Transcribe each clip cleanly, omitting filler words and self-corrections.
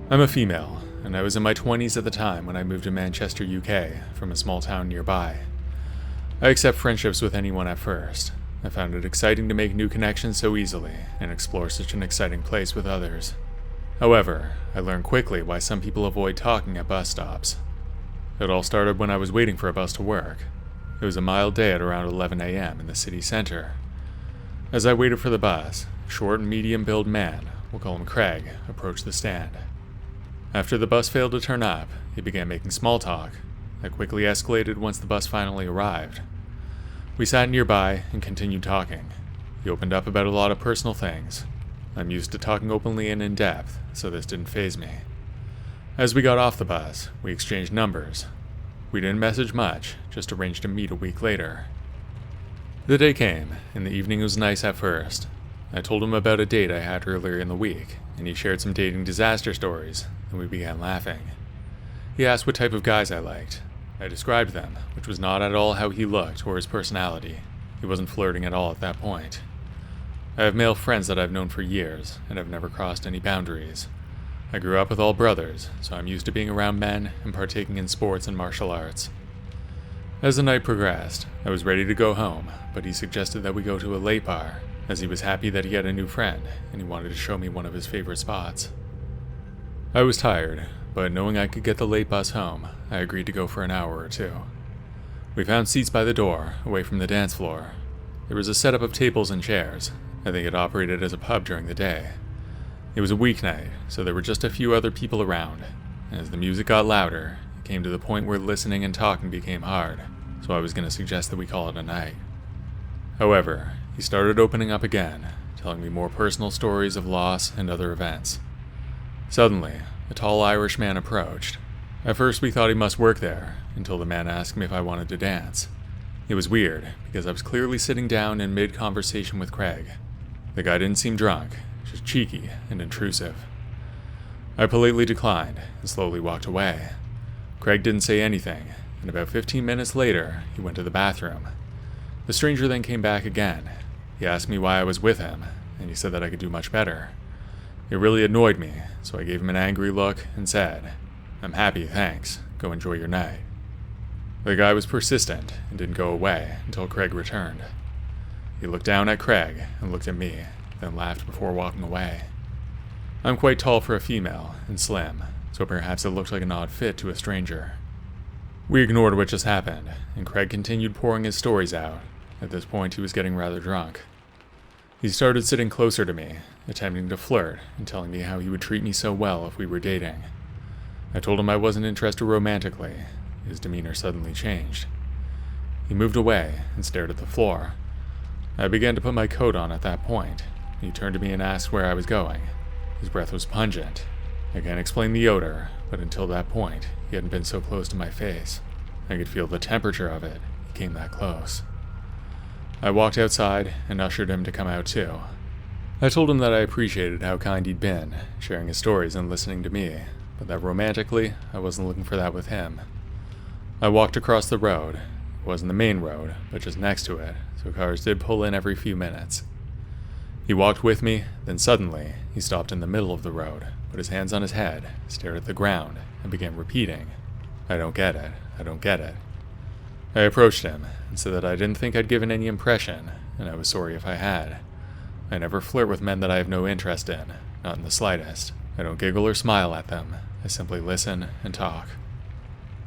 I'm a female, and I was in my 20s at the time when I moved to Manchester, UK, from a small town nearby. I accept friendships with anyone at first. I found it exciting to make new connections so easily and explore such an exciting place with others. However, I learned quickly why some people avoid talking at bus stops. It all started when I was waiting for a bus to work. It was a mild day at around 11 a.m. in the city center. As I waited for the bus, a short and medium-built man, we'll call him Craig, approached the stand. After the bus failed to turn up, he began making small talk that quickly escalated once the bus finally arrived. We sat nearby and continued talking. He opened up about a lot of personal things. I'm used to talking openly and in depth, so this didn't faze me. As we got off the bus, we exchanged numbers. We didn't message much, just arranged to meet a week later. The day came, and the evening was nice at first. I told him about a date I had earlier in the week, and he shared some dating disaster stories, and we began laughing. He asked what type of guys I liked. I described them, which was not at all how he looked or his personality. He wasn't flirting at all at that point. I have male friends that I've known for years, and have never crossed any boundaries. I grew up with all brothers, so I'm used to being around men and partaking in sports and martial arts. As the night progressed, I was ready to go home, but he suggested that we go to a late bar, as he was happy that he had a new friend, and he wanted to show me one of his favorite spots. I was tired, but knowing I could get the late bus home, I agreed to go for an hour or two. We found seats by the door, away from the dance floor. There was a setup of tables and chairs. I think it operated as a pub during the day. It was a weeknight, so there were just a few other people around. As the music got louder, it came to the point where listening and talking became hard, so I was going to suggest that we call it a night. However, he started opening up again, telling me more personal stories of loss and other events. Suddenly, a tall Irish man approached. At first we thought he must work there, until the man asked me if I wanted to dance. It was weird, because I was clearly sitting down in mid-conversation with Craig. The guy didn't seem drunk, just cheeky and intrusive. I politely declined and slowly walked away. Craig didn't say anything, and about 15 minutes later, he went to the bathroom. The stranger then came back again. He asked me why I was with him, and he said that I could do much better. It really annoyed me, so I gave him an angry look and said, "I'm happy, thanks. Go enjoy your night." The guy was persistent and didn't go away until Craig returned. He looked down at Craig and looked at me, then laughed before walking away. I'm quite tall for a female and slim, so perhaps it looked like an odd fit to a stranger. We ignored what just happened, and Craig continued pouring his stories out. At this point, he was getting rather drunk. He started sitting closer to me, attempting to flirt and telling me how he would treat me so well if we were dating. I told him I wasn't interested romantically. His demeanor suddenly changed. He moved away and stared at the floor. I began to put my coat on at that point. He turned to me and asked where I was going. His breath was pungent. I can't explain the odor, but until that point, he hadn't been so close to my face. I could feel the temperature of it. He came that close. I walked outside and ushered him to come out too. I told him that I appreciated how kind he'd been, sharing his stories and listening to me, but that romantically, I wasn't looking for that with him. I walked across the road. It wasn't the main road, but just next to it, so cars did pull in every few minutes. He walked with me, then suddenly, he stopped in the middle of the road, put his hands on his head, stared at the ground, and began repeating, "I don't get it, I don't get it." I approached him and said that I didn't think I'd given any impression, and I was sorry if I had. I never flirt with men that I have no interest in, not in the slightest. I don't giggle or smile at them. I simply listen and talk.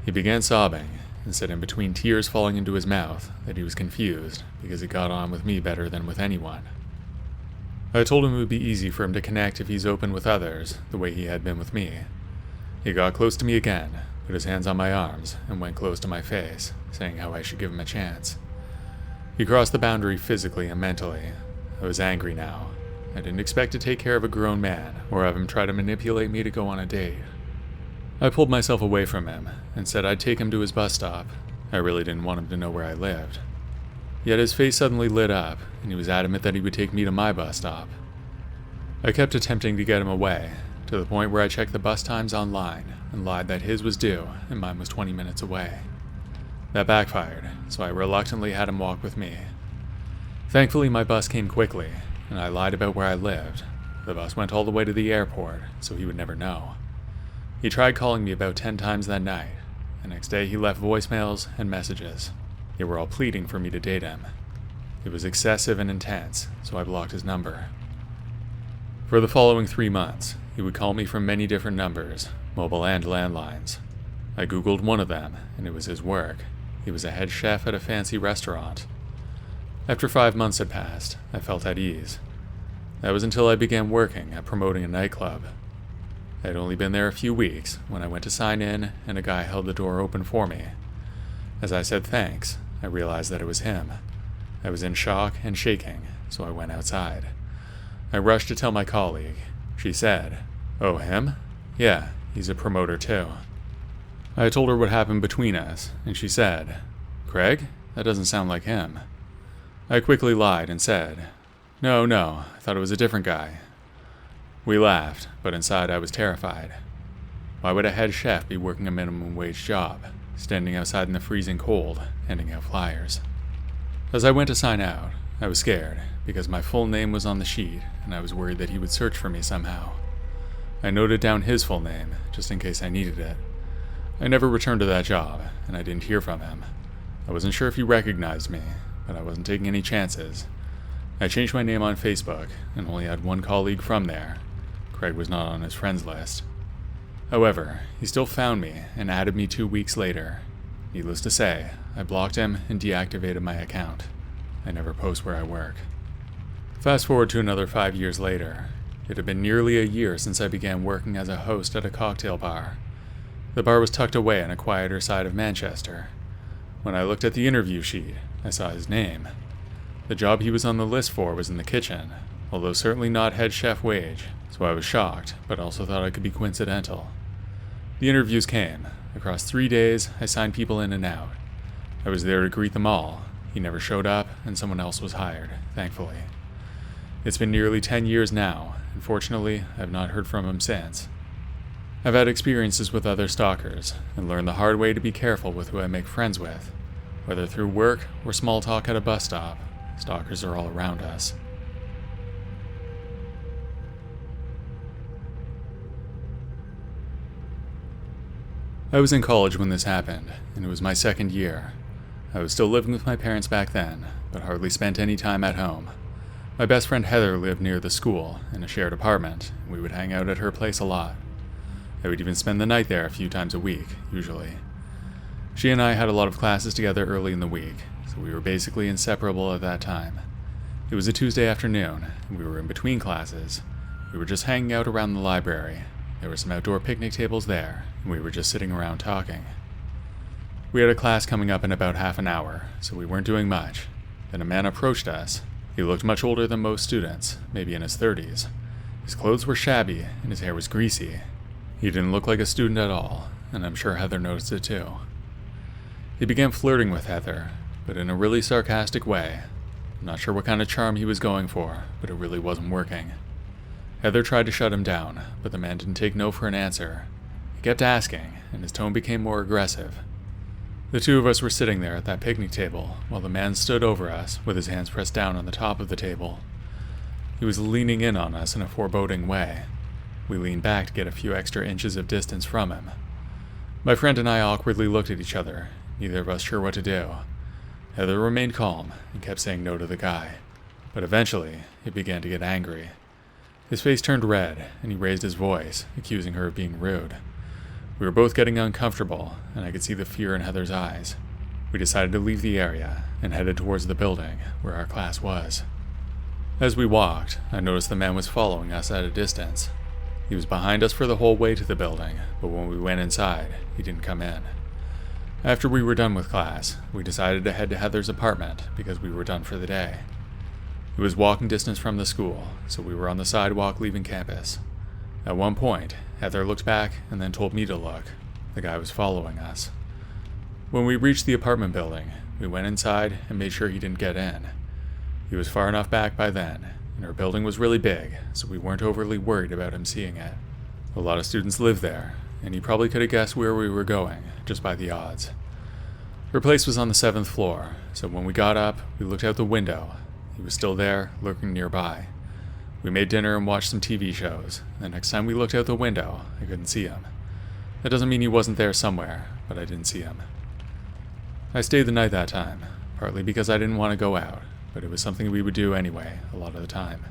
He began sobbing and said in between tears falling into his mouth that he was confused because he got on with me better than with anyone. I told him it would be easy for him to connect if he's open with others the way he had been with me. He got close to me again, put his hands on my arms, and went close to my face, saying how I should give him a chance. He crossed the boundary physically and mentally. I was angry now. I didn't expect to take care of a grown man or have him try to manipulate me to go on a date. I pulled myself away from him and said I'd take him to his bus stop. I really didn't want him to know where I lived. Yet his face suddenly lit up, and he was adamant that he would take me to my bus stop. I kept attempting to get him away, to the point where I checked the bus times online and lied that his was due and mine was 20 minutes away. That backfired, so I reluctantly had him walk with me. Thankfully, my bus came quickly, and I lied about where I lived. The bus went all the way to the airport, so he would never know. He tried calling me about 10 times that night. The next day he left voicemails and messages. They were all pleading for me to date him. It was excessive and intense, so I blocked his number. For the following 3 months, he would call me from many different numbers, mobile and landlines. I googled one of them, and it was his work. He was a head chef at a fancy restaurant. After 5 months had passed, I felt at ease. That was until I began working at promoting a nightclub. I had only been there a few weeks when I went to sign in, and a guy held the door open for me. As I said thanks, I realized that it was him. I was in shock and shaking, so I went outside. I rushed to tell my colleague. She said, "Oh, him? Yeah, he's a promoter too." I told her what happened between us, and she said, "Craig? That doesn't sound like him." I quickly lied and said, No, I thought it was a different guy." We laughed, but inside I was terrified. Why would a head chef be working a minimum wage job, standing outside in the freezing cold, handing out flyers? As I went to sign out, I was scared, because my full name was on the sheet, and I was worried that he would search for me somehow. I noted down his full name, just in case I needed it. I never returned to that job, and I didn't hear from him. I wasn't sure if he recognized me, but I wasn't taking any chances. I changed my name on Facebook, and only had one colleague from there. Craig was not on his friends list. However, he still found me and added me 2 weeks later. Needless to say, I blocked him and deactivated my account. I never post where I work. Fast forward to another 5 years later. It had been nearly a year since I began working as a host at a cocktail bar. The bar was tucked away in a quieter side of Manchester. When I looked at the interview sheet, I saw his name. The job he was on the list for was in the kitchen, although certainly not head chef wage, so I was shocked, but also thought it could be coincidental. The interviews came. Across 3 days, I signed people in and out. I was there to greet them all. He never showed up, and someone else was hired, thankfully. It's been nearly 10 years now, and fortunately, I've not heard from him since. I've had experiences with other stalkers, and learned the hard way to be careful with who I make friends with. Whether through work or small talk at a bus stop, stalkers are all around us. I was in college when this happened, and it was my second year. I was still living with my parents back then, but hardly spent any time at home. My best friend Heather lived near the school, in a shared apartment, and we would hang out at her place a lot. I would even spend the night there a few times a week, usually. She and I had a lot of classes together early in the week, so we were basically inseparable at that time. It was a Tuesday afternoon, and we were in between classes. We were just hanging out around the library. There were some outdoor picnic tables there, and we were just sitting around talking. We had a class coming up in about half an hour, so we weren't doing much. Then a man approached us. He looked much older than most students, maybe in his 30s. His clothes were shabby, and his hair was greasy. He didn't look like a student at all, and I'm sure Heather noticed it too. He began flirting with Heather, but in a really sarcastic way. I'm not sure what kind of charm he was going for, but it really wasn't working. Heather tried to shut him down, but the man didn't take no for an answer. He kept asking, and his tone became more aggressive. The two of us were sitting there at that picnic table, while the man stood over us, with his hands pressed down on the top of the table. He was leaning in on us in a foreboding way. We leaned back to get a few extra inches of distance from him. My friend and I awkwardly looked at each other, neither of us sure what to do. Heather remained calm and kept saying no to the guy, but eventually he began to get angry. His face turned red, and he raised his voice, accusing her of being rude. We were both getting uncomfortable, and I could see the fear in Heather's eyes. We decided to leave the area and headed towards the building where our class was. As we walked, I noticed the man was following us at a distance. He was behind us for the whole way to the building, but when we went inside, he didn't come in. After we were done with class, we decided to head to Heather's apartment because we were done for the day. It was walking distance from the school, so we were on the sidewalk leaving campus. At one point, Heather looked back and then told me to look. The guy was following us. When we reached the apartment building, we went inside and made sure he didn't get in. He was far enough back by then, and our building was really big, so we weren't overly worried about him seeing it. A lot of students lived there, and he probably could have guessed where we were going, just by the odds. Her place was on the 7th floor, so when we got up, we looked out the window. He was still there, lurking nearby. We made dinner and watched some TV shows. The next time we looked out the window, I couldn't see him. That doesn't mean he wasn't there somewhere, but I didn't see him. I stayed the night that time, partly because I didn't want to go out, but it was something we would do anyway, a lot of the time.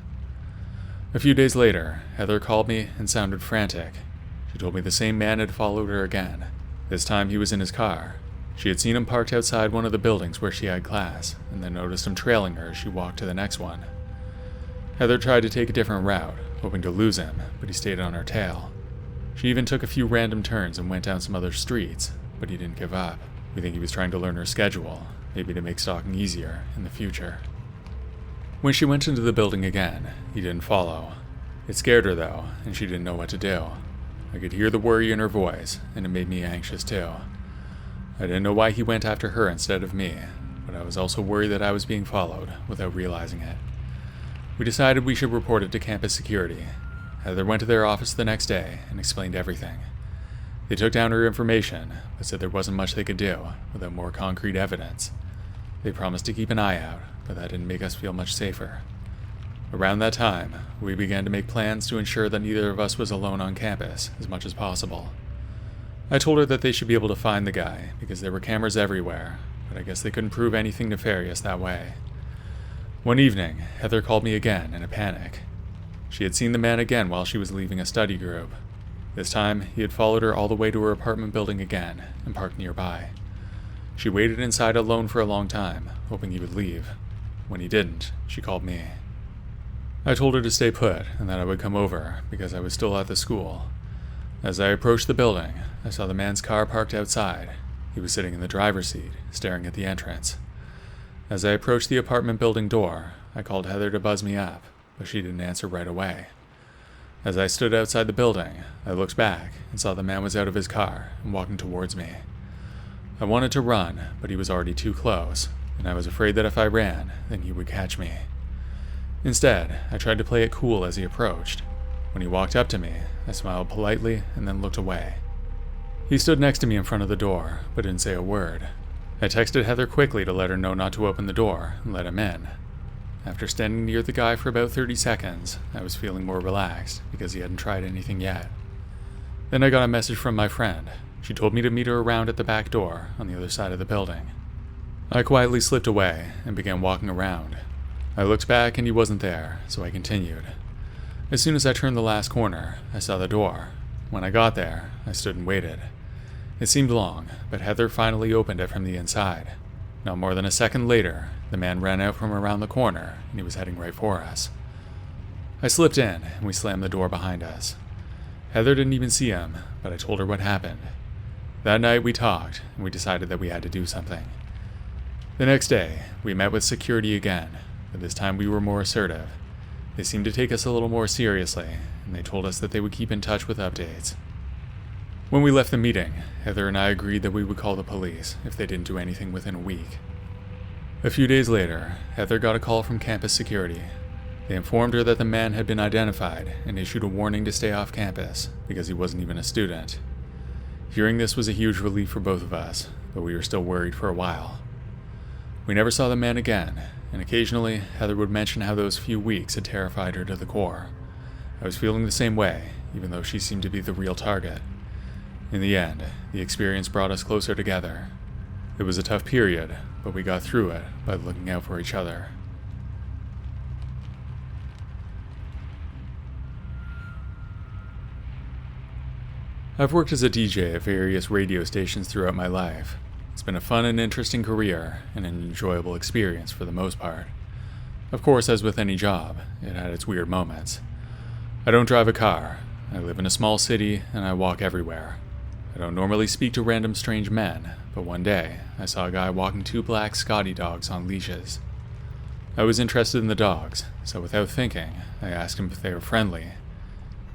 A few days later, Heather called me and sounded frantic. She told me the same man had followed her again. This time he was in his car. She had seen him parked outside one of the buildings where she had class, and then noticed him trailing her as she walked to the next one. Heather tried to take a different route, hoping to lose him, but he stayed on her tail. She even took a few random turns and went down some other streets, but he didn't give up. We think he was trying to learn her schedule, maybe to make stalking easier in the future. When she went into the building again, he didn't follow. It scared her though, and she didn't know what to do. I could hear the worry in her voice, and it made me anxious too. I didn't know why he went after her instead of me, but I was also worried that I was being followed without realizing it. We decided we should report it to campus security. Heather went to their office the next day and explained everything. They took down her information, but said there wasn't much they could do without more concrete evidence. They promised to keep an eye out, but that didn't make us feel much safer. Around that time, we began to make plans to ensure that neither of us was alone on campus as much as possible. I told her that they should be able to find the guy because there were cameras everywhere, but I guess they couldn't prove anything nefarious that way. One evening, Heather called me again in a panic. She had seen the man again while she was leaving a study group. This time, he had followed her all the way to her apartment building again and parked nearby. She waited inside alone for a long time, hoping he would leave. When he didn't, she called me. I told her to stay put and that I would come over because I was still at the school. As I approached the building, I saw the man's car parked outside. He was sitting in the driver's seat, staring at the entrance. As I approached the apartment building door, I called Heather to buzz me up, but she didn't answer right away. As I stood outside the building, I looked back and saw the man was out of his car and walking towards me. I wanted to run, but he was already too close, and I was afraid that if I ran, then he would catch me. Instead, I tried to play it cool as he approached. When he walked up to me, I smiled politely and then looked away. He stood next to me in front of the door, but didn't say a word. I texted Heather quickly to let her know not to open the door and let him in. After standing near the guy for about 30 seconds, I was feeling more relaxed because he hadn't tried anything yet. Then I got a message from my friend. She told me to meet her around at the back door on the other side of the building. I quietly slipped away and began walking around. I looked back and he wasn't there, so I continued. As soon as I turned the last corner, I saw the door. When I got there, I stood and waited. It seemed long, but Heather finally opened it from the inside. Not more than a second later, the man ran out from around the corner, and he was heading right for us. I slipped in, and we slammed the door behind us. Heather didn't even see him, but I told her what happened. That night we talked, and we decided that we had to do something. The next day, we met with security again, but this time we were more assertive. They seemed to take us a little more seriously, and they told us that they would keep in touch with updates. When we left the meeting, Heather and I agreed that we would call the police if they didn't do anything within a week. A few days later, Heather got a call from campus security. They informed her that the man had been identified and issued a warning to stay off campus because he wasn't even a student. Hearing this was a huge relief for both of us, but we were still worried for a while. We never saw the man again, and occasionally Heather would mention how those few weeks had terrified her to the core. I was feeling the same way, even though she seemed to be the real target. In the end, the experience brought us closer together. It was a tough period, but we got through it by looking out for each other. I've worked as a DJ at various radio stations throughout my life. It's been a fun and interesting career, and an enjoyable experience for the most part. Of course, as with any job, it had its weird moments. I don't drive a car, I live in a small city, and I walk everywhere. I don't normally speak to random strange men, but one day, I saw a guy walking two black Scotty dogs on leashes. I was interested in the dogs, so without thinking, I asked him if they were friendly.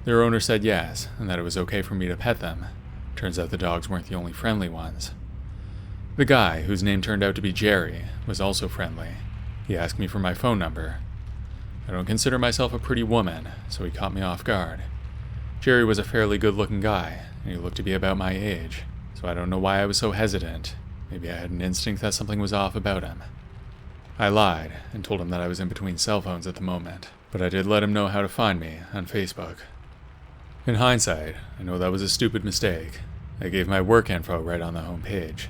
Their owner said yes, and that it was okay for me to pet them. Turns out the dogs weren't the only friendly ones. The guy, whose name turned out to be Jerry, was also friendly. He asked me for my phone number. I don't consider myself a pretty woman, so he caught me off guard. Jerry was a fairly good-looking guy, and he looked to be about my age, so I don't know why I was so hesitant. Maybe I had an instinct that something was off about him. I lied and told him that I was in between cell phones at the moment, but I did let him know how to find me on Facebook. In hindsight, I know that was a stupid mistake. I gave my work info right on the home page.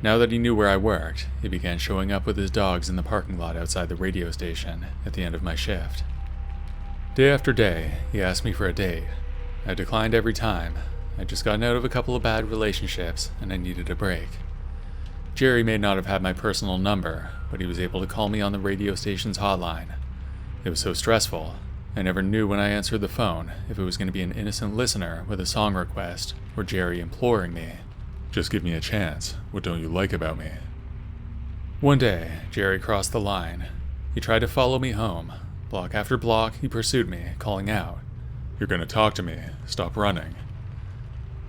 Now that he knew where I worked, he began showing up with his dogs in the parking lot outside the radio station at the end of my shift. Day after day, he asked me for a date. I declined every time. I'd just gotten out of a couple of bad relationships, and I needed a break. Jerry may not have had my personal number, but he was able to call me on the radio station's hotline. It was so stressful, I never knew when I answered the phone if it was going to be an innocent listener with a song request or Jerry imploring me, "Just give me a chance. What don't you like about me?" One day, Jerry crossed the line. He tried to follow me home. Block after block, he pursued me, calling out, "You're going to talk to me. Stop running."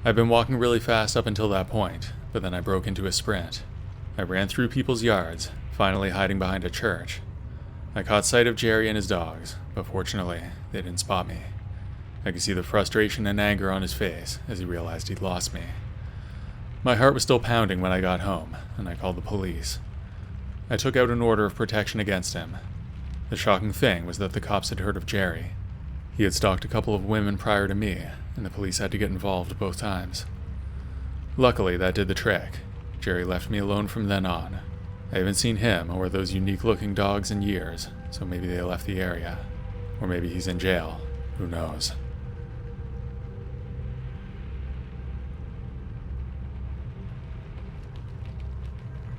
I'd been walking really fast up until that point, but then I broke into a sprint. I ran through people's yards, finally hiding behind a church. I caught sight of Jerry and his dogs, but fortunately, they didn't spot me. I could see the frustration and anger on his face as he realized he'd lost me. My heart was still pounding when I got home, and I called the police. I took out an order of protection against him. The shocking thing was that the cops had heard of Jerry. He had stalked a couple of women prior to me, and the police had to get involved both times. Luckily, that did the trick. Jerry left me alone from then on. I haven't seen him or those unique-looking dogs in years, so maybe they left the area. Or maybe he's in jail. Who knows?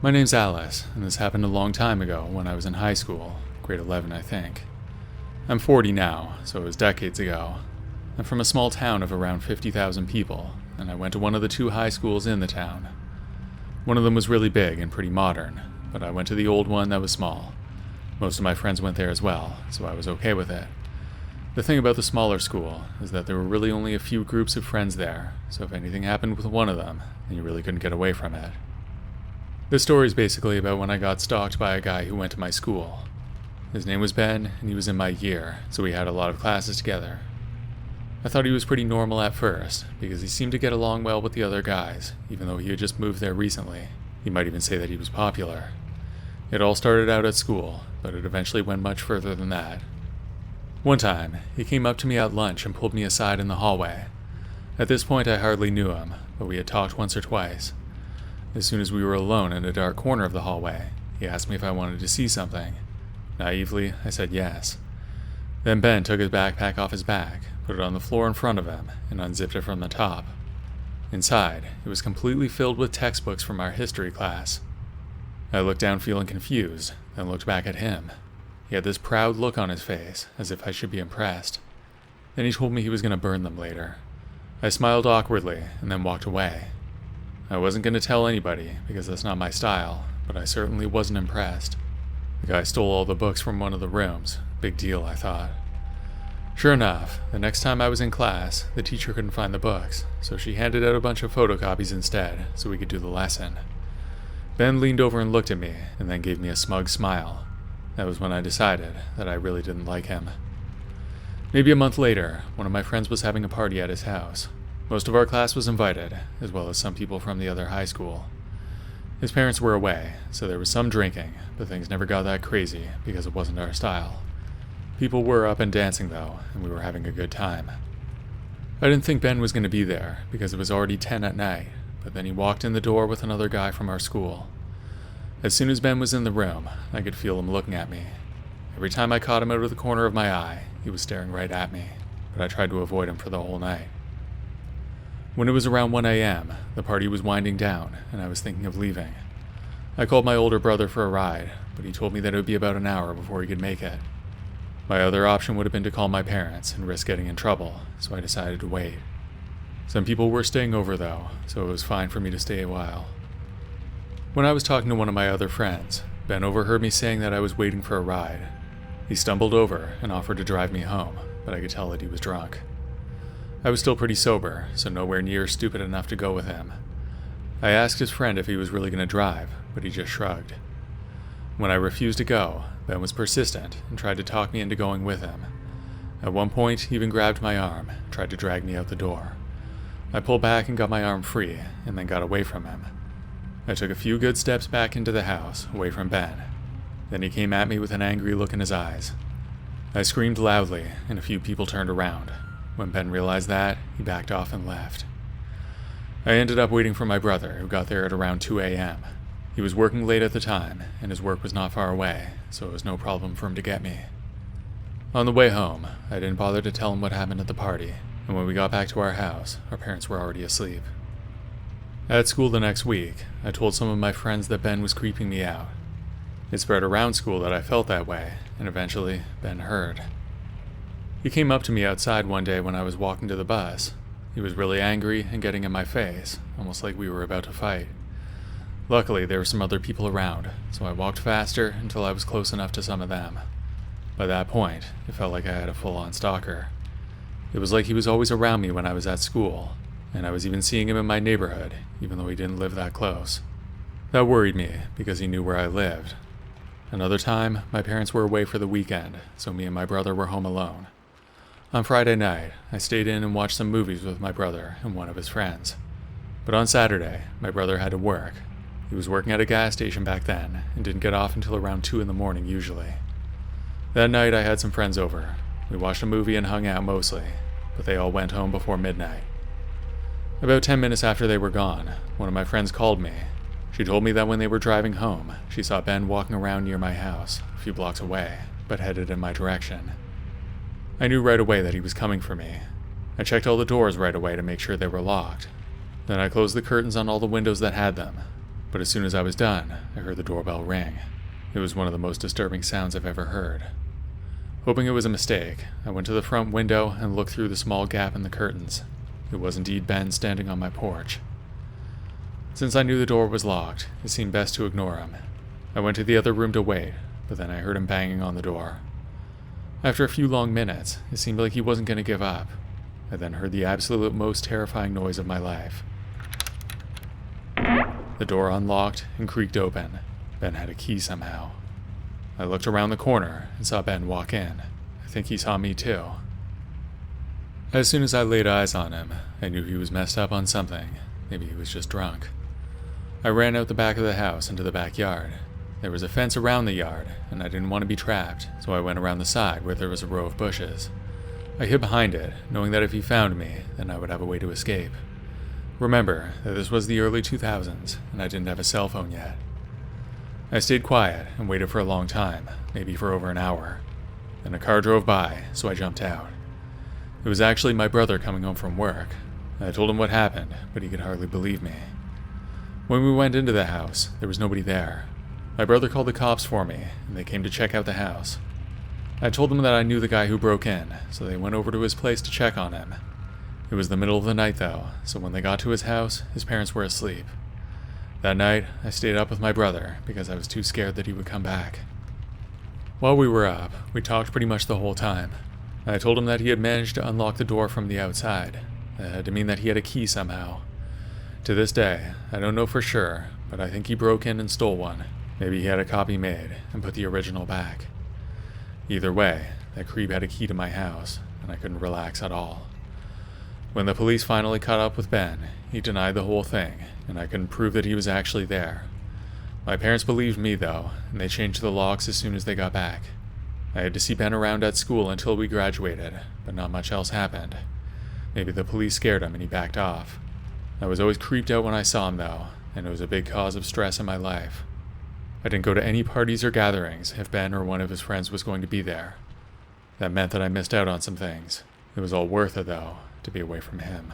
My name's Alice, and this happened a long time ago when I was in high school, grade 11, I think. I'm 40 now, so it was decades ago. I'm from a small town of around 50,000 people, and I went to one of the two high schools in the town. One of them was really big and pretty modern, but I went to the old one that was small. Most of my friends went there as well, so I was okay with it. The thing about the smaller school is that there were really only a few groups of friends there, so if anything happened with one of them, then you really couldn't get away from it. This story is basically about when I got stalked by a guy who went to my school. His name was Ben, and he was in my year, so we had a lot of classes together. I thought he was pretty normal at first, because he seemed to get along well with the other guys, even though he had just moved there recently. You might even say that he was popular. It all started out at school, but it eventually went much further than that. One time, he came up to me at lunch and pulled me aside in the hallway. At this point, I hardly knew him, but we had talked once or twice. As soon as we were alone in a dark corner of the hallway, he asked me if I wanted to see something. Naively, I said yes. Then Ben took his backpack off his back, put it on the floor in front of him, and unzipped it from the top. Inside, it was completely filled with textbooks from our history class. I looked down feeling confused, then looked back at him. He had this proud look on his face, as if I should be impressed. Then he told me he was going to burn them later. I smiled awkwardly, and then walked away. I wasn't going to tell anybody, because that's not my style, but I certainly wasn't impressed. The guy stole all the books from one of the rooms. Big deal, I thought. Sure enough, the next time I was in class, the teacher couldn't find the books, so she handed out a bunch of photocopies instead, so we could do the lesson. Ben leaned over and looked at me, and then gave me a smug smile. That was when I decided that I really didn't like him. Maybe a month later, one of my friends was having a party at his house. Most of our class was invited, as well as some people from the other high school. His parents were away, so there was some drinking, but things never got that crazy because it wasn't our style. People were up and dancing though, and we were having a good time. I didn't think Ben was going to be there, because it was already 10 at night, but then he walked in the door with another guy from our school. As soon as Ben was in the room, I could feel him looking at me. Every time I caught him out of the corner of my eye, he was staring right at me, but I tried to avoid him for the whole night. When it was around 1 a.m., the party was winding down, and I was thinking of leaving. I called my older brother for a ride, but he told me that it would be about an hour before he could make it. My other option would have been to call my parents and risk getting in trouble, so I decided to wait. Some people were staying over though, so it was fine for me to stay a while. When I was talking to one of my other friends, Ben overheard me saying that I was waiting for a ride. He stumbled over and offered to drive me home, but I could tell that he was drunk. I was still pretty sober, so nowhere near stupid enough to go with him. I asked his friend if he was really going to drive, but he just shrugged. When I refused to go, Ben was persistent and tried to talk me into going with him. At one point, he even grabbed my arm and tried to drag me out the door. I pulled back and got my arm free, and then got away from him. I took a few good steps back into the house, away from Ben. Then he came at me with an angry look in his eyes. I screamed loudly, and a few people turned around. When Ben realized that, he backed off and left. I ended up waiting for my brother, who got there at around 2 a.m. He was working late at the time, and his work was not far away, so it was no problem for him to get me. On the way home, I didn't bother to tell him what happened at the party, and when we got back to our house, our parents were already asleep. At school the next week, I told some of my friends that Ben was creeping me out. It spread around school that I felt that way, and eventually, Ben heard. He came up to me outside one day when I was walking to the bus. He was really angry and getting in my face, almost like we were about to fight. Luckily, there were some other people around, so I walked faster until I was close enough to some of them. By that point, it felt like I had a full-on stalker. It was like he was always around me when I was at school, and I was even seeing him in my neighborhood, even though he didn't live that close. That worried me, because he knew where I lived. Another time, my parents were away for the weekend, so me and my brother were home alone. On Friday night, I stayed in and watched some movies with my brother and one of his friends. But on Saturday, my brother had to work. He was working at a gas station back then, and didn't get off until around 2 in the morning usually. That night I had some friends over. We watched a movie and hung out mostly, but they all went home before midnight. About 10 minutes after they were gone, one of my friends called me. She told me that when they were driving home, she saw Ben walking around near my house, a few blocks away, but headed in my direction. I knew right away that he was coming for me. I checked all the doors right away to make sure they were locked. Then I closed the curtains on all the windows that had them, but as soon as I was done, I heard the doorbell ring. It was one of the most disturbing sounds I've ever heard. Hoping it was a mistake, I went to the front window and looked through the small gap in the curtains. It was indeed Ben standing on my porch. Since I knew the door was locked, it seemed best to ignore him. I went to the other room to wait, but then I heard him banging on the door. After a few long minutes, it seemed like he wasn't going to give up. I then heard the absolute most terrifying noise of my life. The door unlocked and creaked open. Ben had a key somehow. I looked around the corner and saw Ben walk in. I think he saw me too. As soon as I laid eyes on him, I knew he was messed up on something. Maybe he was just drunk. I ran out the back of the house into the backyard. There was a fence around the yard, and I didn't want to be trapped, so I went around the side where there was a row of bushes. I hid behind it, knowing that if he found me, then I would have a way to escape. Remember that this was the early 2000s, and I didn't have a cell phone yet. I stayed quiet and waited for a long time, maybe for over an hour. Then a car drove by, so I jumped out. It was actually my brother coming home from work. I told him what happened, but he could hardly believe me. When we went into the house, there was nobody there. My brother called the cops for me, and they came to check out the house. I told them that I knew the guy who broke in, so they went over to his place to check on him. It was the middle of the night though, so when they got to his house, his parents were asleep. That night, I stayed up with my brother because I was too scared that he would come back. While we were up, we talked pretty much the whole time. I told him that he had managed to unlock the door from the outside. That had to mean that he had a key somehow. To this day, I don't know for sure, but I think he broke in and stole one. Maybe he had a copy made and put the original back. Either way, that creep had a key to my house, and I couldn't relax at all. When the police finally caught up with Ben, he denied the whole thing, and I couldn't prove that he was actually there. My parents believed me though, and they changed the locks as soon as they got back. I had to see Ben around at school until we graduated, but not much else happened. Maybe the police scared him and he backed off. I was always creeped out when I saw him though, and it was a big cause of stress in my life. I didn't go to any parties or gatherings if Ben or one of his friends was going to be there. That meant that I missed out on some things. It was all worth it though, to be away from him.